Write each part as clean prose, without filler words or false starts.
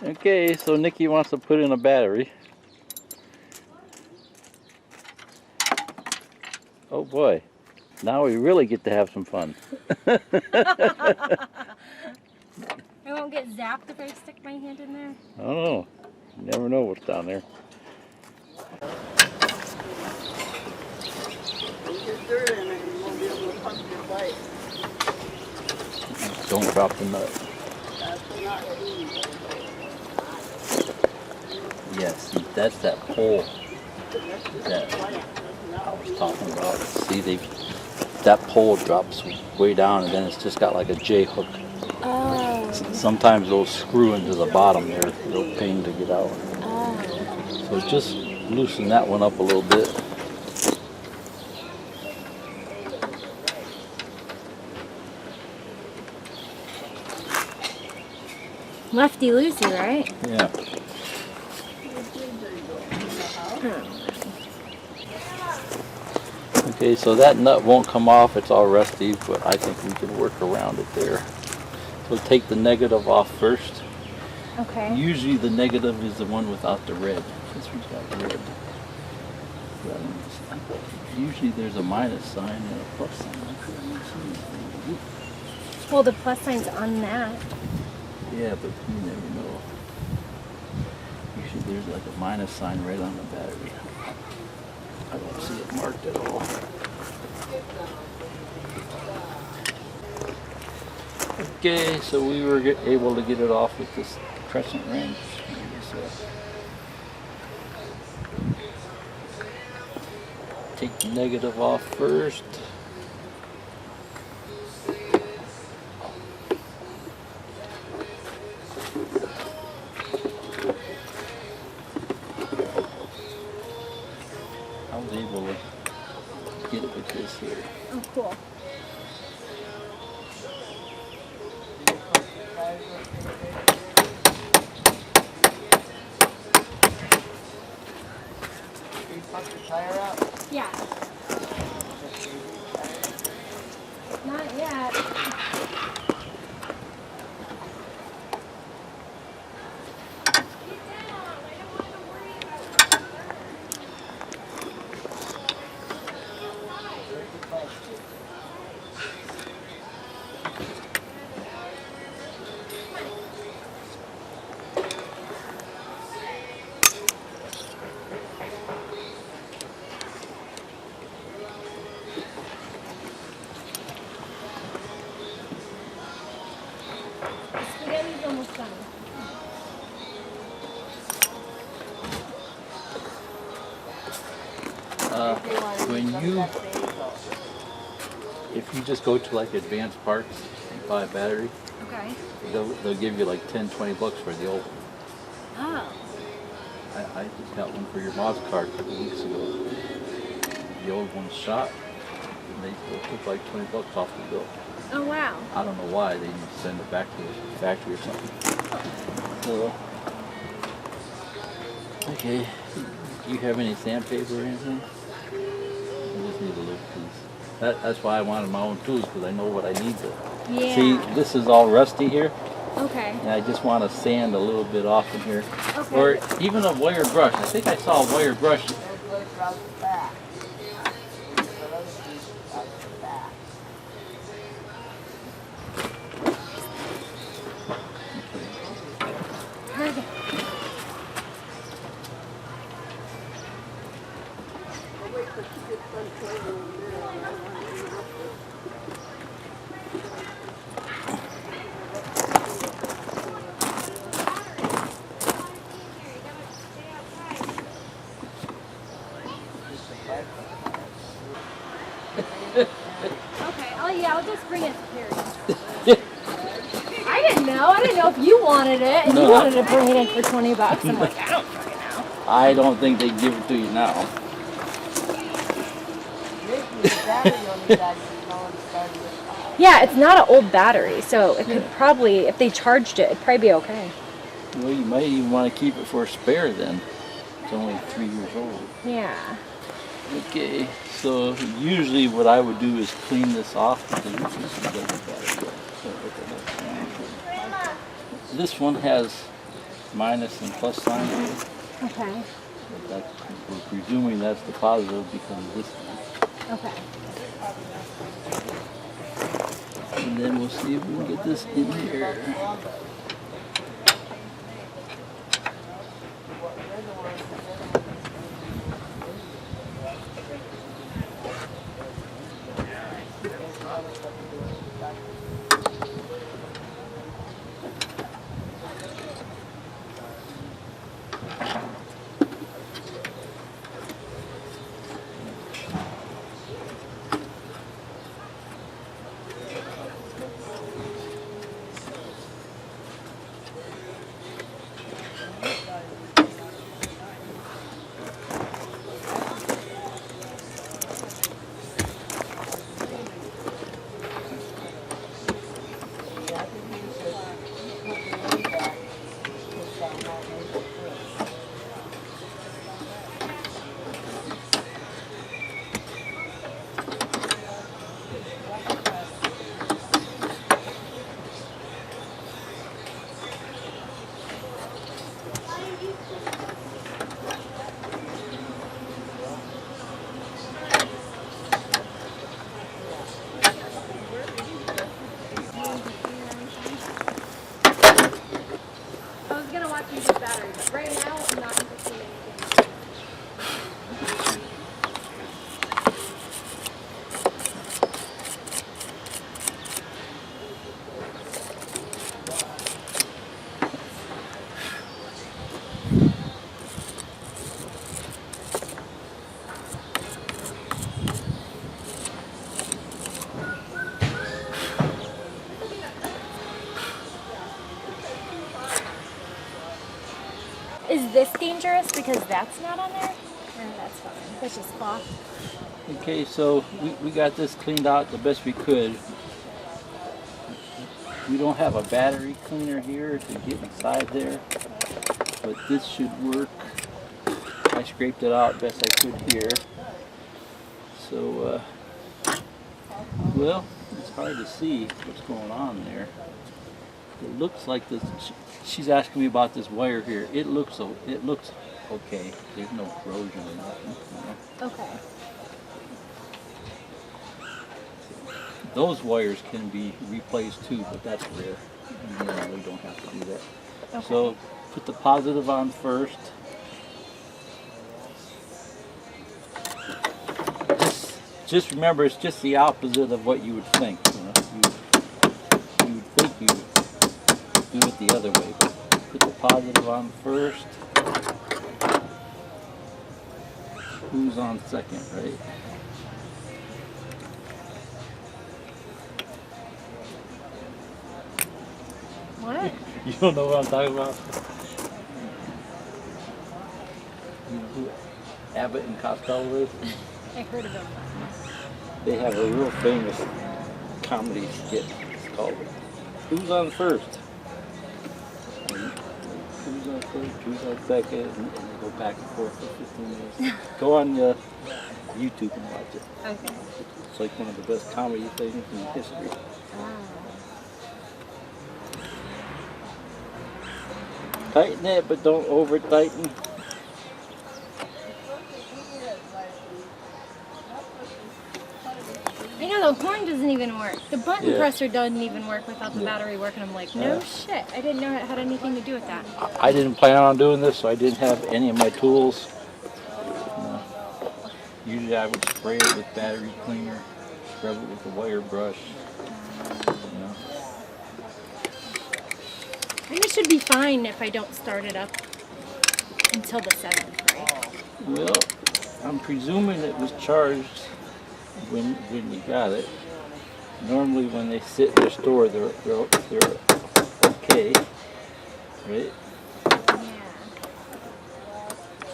Okay, so Nikki wants to put in a battery. Oh boy, now we really get to have some fun. I won't get zapped if I stick my hand in there. I don't know. You never know what's down there. Get dirt in it, you won't be able to pump your bike. Don't drop the nut. That's not easy. Yes, see, that's that pole that I was talking about. See, that pole drops way down, and then it's just got like a J hook. Oh. Sometimes they'll screw into the bottom there. They'll pain to get out. Oh. So just loosen that one up a little bit. Lefty loosey, right? Yeah. Okay, so that nut won't come off. It's all rusty, but I think we can work around it there. So take the negative off first. Okay. Usually the negative is the one without the red. This one's got red. Usually there's a minus sign and a plus sign. Well, the plus sign's on that. Yeah, but you never know. Usually there's like a minus sign right on the battery. I don't see it marked at all. Okay, so we were able to get it off with this crescent wrench. Take the negative off first. I was able to get it with this here. Oh, cool. You pump your tire out? Yeah. Not yet. Spaghetti's almost done. If you just go to like advanced parts and buy a battery, Okay. they'll give you like 10, 20 bucks for the old one. Oh. I just got one for your mom's car a couple weeks ago. The old one's shot, and they took like 20 bucks off the bill. Oh, wow. I don't know why, they didn't send it back to the factory or something. So, okay, do you have any sandpaper or anything? I just need a little piece. That's why I wanted my own tools, because I know what I need to. Yeah. See, this is all rusty here, Okay. and I just want to sand a little bit off in here. Okay. Or even a wire brush. I think I saw a wire brush. There's one out the back. That other piece out the back. Okay. I'll wait till she gets done cleaning the mirror and I want to interrupt her. Okay. Oh, yeah, I'll just bring it to Perry. I didn't know. I didn't know if you wanted it and you No. wanted to bring it in for 20 bucks. I'm like, I don't fucking know. I don't think they give it to you now. Maybe the battery on the back is going to start it off. Yeah, it's not an old battery, so it could probably, if they charged it, it'd probably be okay. Well, you might even want to keep it for a spare then. It's only 3 years old. Yeah. Okay, so usually what I would do is clean this off because this is double battery. So look at that. This one has minus and plus sign here. Okay. That's, we're presuming that's the positive because of this one. Okay. And then we'll see if we can get this in here. I was gonna watch you use battery, but right now I'm not interested in anything. Is this dangerous because that's not on there? No, that's fine. That's just cloth. Okay, so we got this cleaned out the best we could. We don't have a battery cleaner here to get inside there, but this should work. I scraped it out best I could here. So, well, it's hard to see what's going on there. It looks like this. She's asking me about this wire here. It looks okay. There's no corrosion or nothing. You know? Okay. Those wires can be replaced too, but that's rare. You normally don't have to do that. Okay. So put the positive on first. Just remember, it's just the opposite of what you would think. You know, you would think you would do it the other way, but put the positive on first. Who's on second, right? What? You don't know what I'm talking about? You know who Abbott and Costello is? I heard of him. They have a real famous comedy skit. It's called Who's on First? And who's on first? Who's on second? And they go back and forth for 15 minutes. Go on YouTube and watch it. Okay. It's like one of the best comedy things in history. Tighten it, but don't over tighten. I know the horn doesn't even work. The button Yeah. presser doesn't even work without the Yeah. battery working. I'm like, no shit. I didn't know it had anything to do with that. I didn't plan on doing this, so I didn't have any of my tools. Usually I would spray it with battery cleaner, scrub it with a wire brush. You know. And it should be fine if I don't start it up until the 7th, right? Well, I'm presuming it was charged when you got it. Normally when they sit in their store, they're okay, right? Yeah.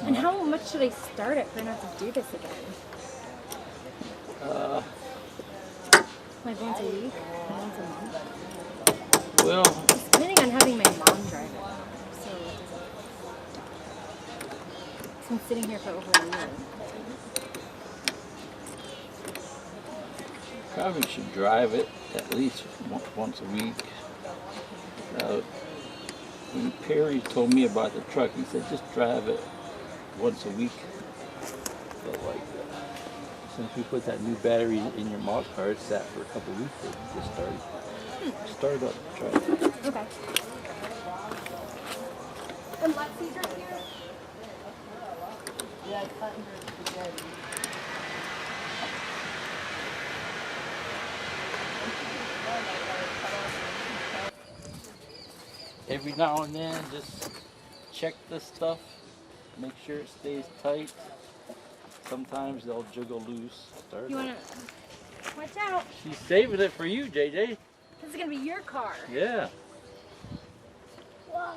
And how much should I start it for not to do this again? Like once a week? Once a month? Well, I was planning on having my mom drive it, so it doesn't. So I'm sitting here for over a year. probably should drive it at least once a week. When Perry told me about the truck, he said just drive it once a week. So like, since we put that new battery in your mod car, it sat for a couple of weeks. It just started up the truck. Okay. And Lexi's right here. Yeah, I cut her spaghetti. Every now and then, just check this stuff, make sure it stays tight. Sometimes they'll jiggle loose. You wanna watch out? She's saving it for you, JJ. This is gonna be your car. Yeah. Whoa.